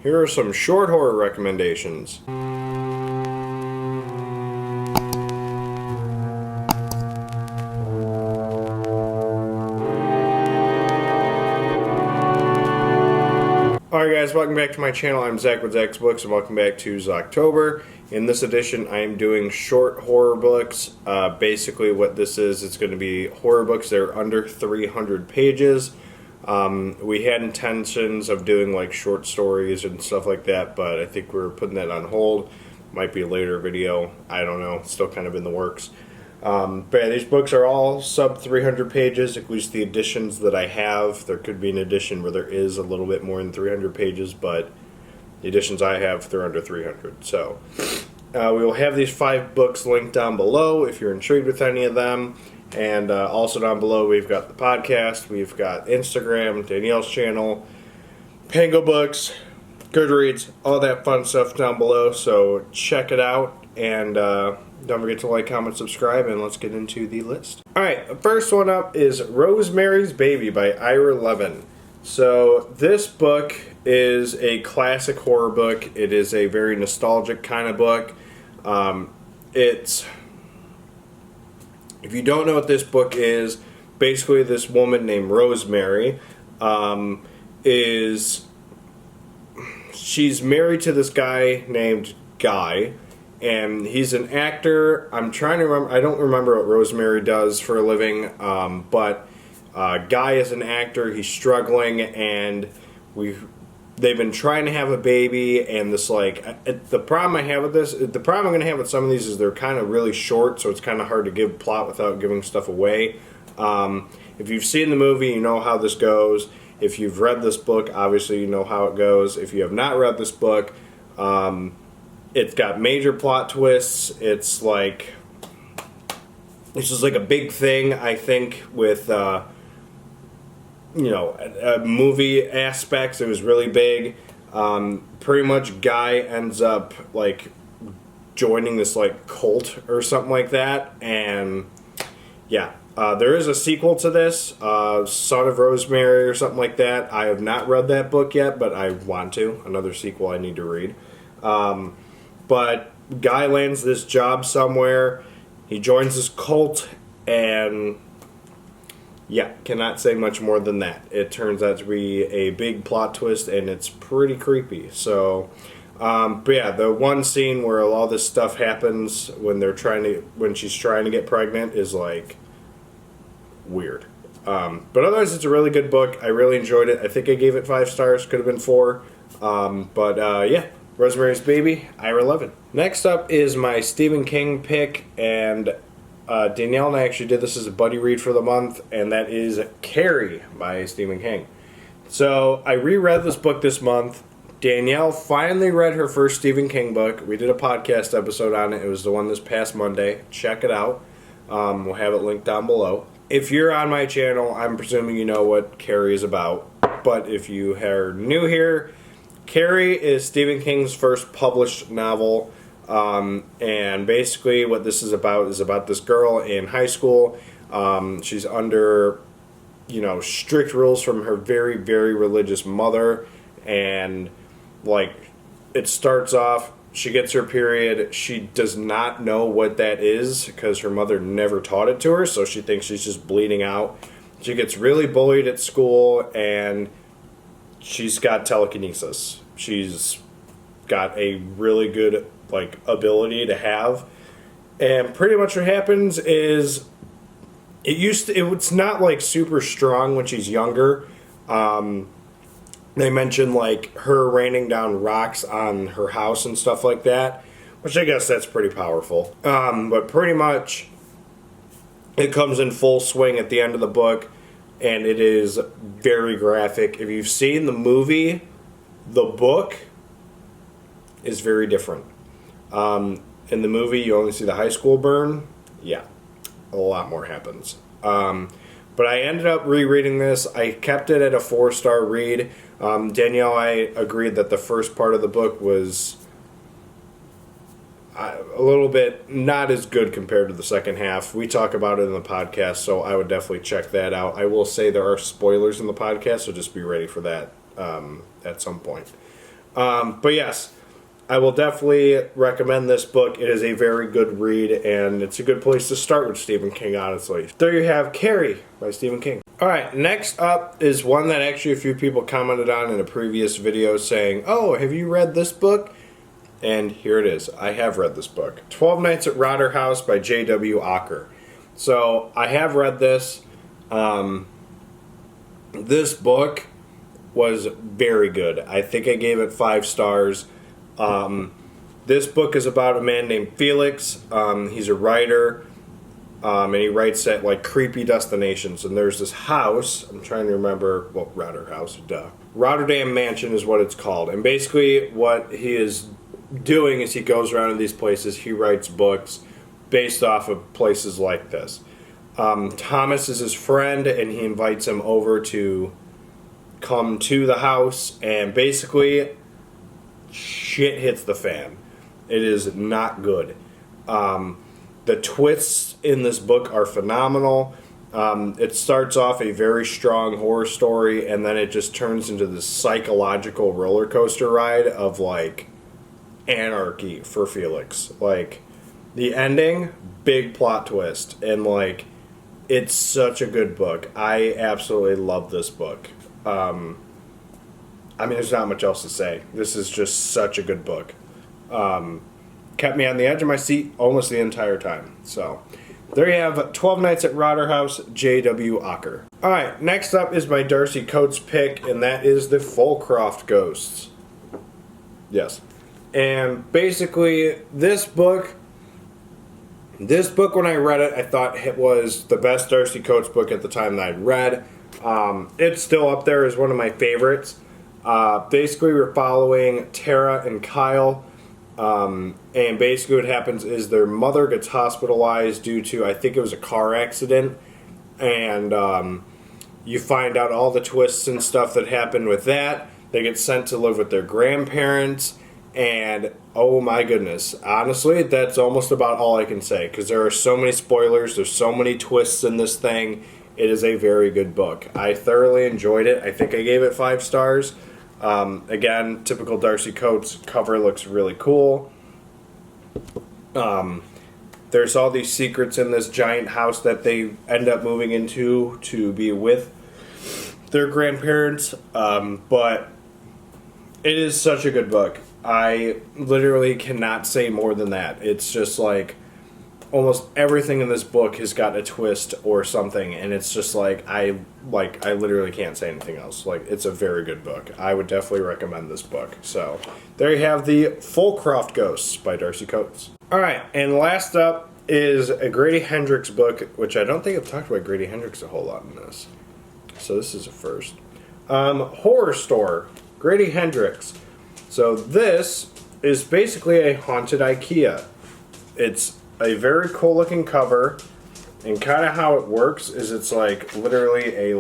Here are some short horror recommendations. Alright guys, welcome back to my channel. I'm Zach with Zacks Books, and welcome back to Zocktober. In this edition, I am doing short horror books. Basically what this is, it's going to be horror books that are under 300 pages. We had intentions of doing like short stories and stuff like that, but I think we're putting that on hold. Might be a later video. I don't know. It's still kind of in the works. But yeah, these books are all sub 300 pages, at least the editions that I have. There could be an edition where there is a little bit more than 300 pages, but the editions I have, they're under 300. So we will have these 5 books linked down below if you're intrigued with any of them. And also down below we've got the podcast, we've got Instagram, Danielle's channel, Pango Books, Goodreads, all that fun stuff down below. So check it out, and don't forget to like, comment, subscribe, and let's get into the list. Alright, the first one up is Rosemarys Baby by Ira Levin. So this book is a classic horror book. It is a very nostalgic kind of book. If you don't know what this book is, basically this woman named Rosemary she's married to this guy named Guy, and he's an actor. I'm trying to remember, I don't remember what Rosemary does for a living, but Guy is an actor. He's struggling, and they've been trying to have a baby, and this, like, the problem I have with this, the problem I'm going to have with some of these is they're kind of really short, so it's kind of hard to give plot without giving stuff away. If you've seen the movie, you know how this goes. If you've read this book, obviously you know how it goes. If you have not read this book, it's got major plot twists. It's like, this is like a big thing, I think, with movie aspects. It was really big. Pretty much Guy ends up like joining this like cult or something like that, and yeah, there is a sequel to this, Son of Rosemary or something like that. I have not read that book yet, but I want to. Another sequel I need to read. But Guy lands this job somewhere. He joins this cult, and yeah, cannot say much more than that. It turns out to be a big plot twist, and it's pretty creepy. So, but yeah, the one scene where all this stuff happens when she's trying to get pregnant is like weird. But otherwise, it's a really good book. I really enjoyed it. I think I gave it 5 stars. Could have been 4. Yeah, Rosemary's Baby, Ira Levin. Next up is my Stephen King pick, and Danielle and I actually did this as a buddy read for the month, and that is Carrie by Stephen King. So I reread this book this month. Danielle finally read her first Stephen King book. We did a podcast episode on it. It was the one this past Monday. Check it out. We'll have it linked down below. If you're on my channel, I'm presuming you know what Carrie is about. But if you are new here, Carrie is Stephen King's first published novel. And basically what this is about this girl in high school. She's under, strict rules from her very, very religious mother, and like, it starts off, she gets her period, she does not know what that is because her mother never taught it to her, so she thinks she's just bleeding out. She gets really bullied at school, and she's got telekinesis. She's got a really good ability to have, and pretty much what happens is it's not like super strong when she's younger. They mention like her raining down rocks on her house and stuff like that, which I guess that's pretty powerful. But pretty much it comes in full swing at the end of the book, and it is very graphic. If you've seen the movie, the book is very different. In the movie, you only see the high school burn. Yeah, a lot more happens. But I ended up rereading this. I kept it at a 4-star read. Danielle and I agreed that the first part of the book was a little bit not as good compared to the second half. We talk about it in the podcast, so I would definitely check that out. I will say there are spoilers in the podcast, so just be ready for that at some point. But yes, I will definitely recommend this book. It is a very good read, and it's a good place to start with Stephen King, honestly. There you have Carrie by Stephen King. Alright, next up is one that actually a few people commented on in a previous video saying, oh, have you read this book? And here it is. I have read this book. 12 Nights at Rotterdam House by J.W. Acker. So, I have read this. This book was very good. I think I gave it 5 stars. This book is about a man named Felix. He's a writer, and he writes at like creepy destinations. And there's this house. I'm trying to remember. Well, Rotterdam House, duh. Rotterdam Mansion is what it's called. And basically, what he is doing is he goes around in these places. He writes books based off of places like this. Thomas is his friend, and he invites him over to come to the house, and basically shit hits the fan. It is not good. The twists in this book are phenomenal. It starts off a very strong horror story, and then it just turns into this psychological roller coaster ride of like anarchy for Felix. Like the ending, big plot twist, and like it's such a good book. I absolutely love this book. I mean, there's not much else to say. This is just such a good book. Kept me on the edge of my seat almost the entire time. So, there you have 12 Nights at Rotterdam House, J.W. Acker. Alright, next up is my Darcy Coates pick, and that is the Fullcroft Ghosts. Yes. And basically, this book, when I read it, I thought it was the best Darcy Coates book at the time that I'd read. It's still up there as one of my favorites. Basically, we're following Tara and Kyle, and basically what happens is their mother gets hospitalized due to, I think it was a car accident, and you find out all the twists and stuff that happened with that. They get sent to live with their grandparents, and oh my goodness, honestly, that's almost about all I can say, because there are so many spoilers, there's so many twists in this thing. It is a very good book. I thoroughly enjoyed it. I think I gave it 5 stars. Again, typical Darcy Coates. Cover looks really cool. There's all these secrets in this giant house that they end up moving into to be with their grandparents. But it is such a good book. I literally cannot say more than that. It's just like almost everything in this book has got a twist or something, and it's just like I literally can't say anything else. Like, it's a very good book. I would definitely recommend this book. So there you have the Fullcroft Ghosts by Darcy Coates. Alright, and last up is a Grady Hendrix book, which I don't think I've talked about Grady Hendrix a whole lot in this. So this is a first. Horror Store, Grady Hendrix. So this is basically a haunted Ikea. It's a very cool looking cover, and kind of how it works is it's like literally an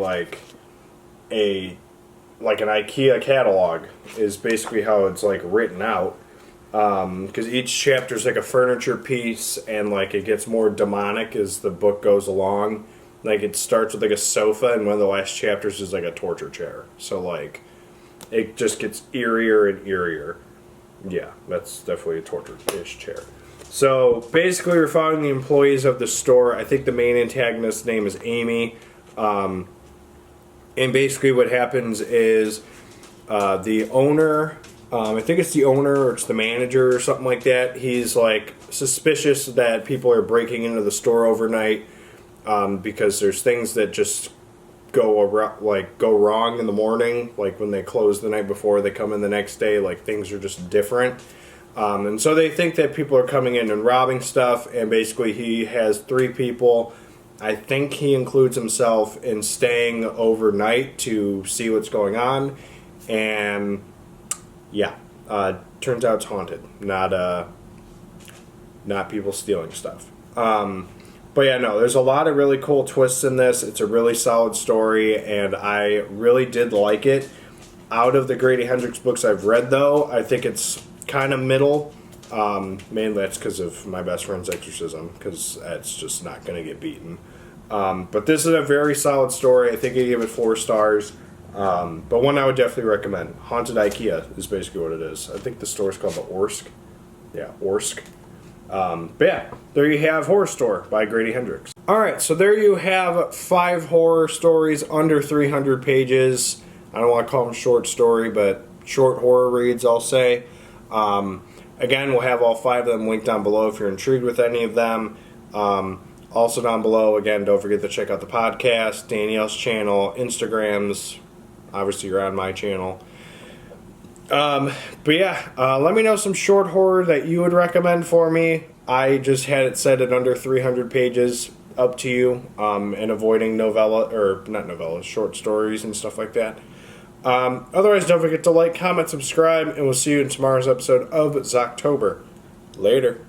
IKEA catalog is basically how it's like written out, because each chapter is like a furniture piece, and like it gets more demonic as the book goes along. Like it starts with like a sofa, and one of the last chapters is like a torture chair. So like it just gets eerier and eerier. Yeah, that's definitely a torture-ish chair. So, basically, we're following the employees of the store. I think the main antagonist's name is Amy. And basically what happens is the owner, I think it's the owner or it's the manager or something like that, he's, like, suspicious that people are breaking into the store overnight because there's things that just go wrong in the morning. Like, when they close the night before, they come in the next day, like, things are just different. And so they think that people are coming in and robbing stuff, and basically he has 3 people. I think he includes himself in staying overnight to see what's going on, and yeah, turns out it's haunted, not people stealing stuff. But yeah, no, there's a lot of really cool twists in this. It's a really solid story, and I really did like it. Out of the Grady Hendrix books I've read, though, I think it's kind of middle. Mainly that's because of My Best Friend's Exorcism, because it's just not going to get beaten. But this is a very solid story. I think I gave it 4 stars. But one I would definitely recommend. Haunted Ikea is basically what it is. I think the store's called the Orsk. Yeah, Orsk. But yeah, there you have Horror Store by Grady Hendrix. Alright, so there you have 5 horror stories under 300 pages. I don't want to call them short story, but short horror reads, I'll say. Again, we'll have all 5 of them linked down below if you're intrigued with any of them. Also down below, again, don't forget to check out the podcast, Danielle's channel, Instagrams. Obviously, you're on my channel. But yeah, let me know some short horror that you would recommend for me. I just had it set at under 300 pages. Up to you. And avoiding novella, or not novellas, short stories and stuff like that. Otherwise, don't forget to like, comment, subscribe, and we'll see you in tomorrow's episode of Zocktober. Later.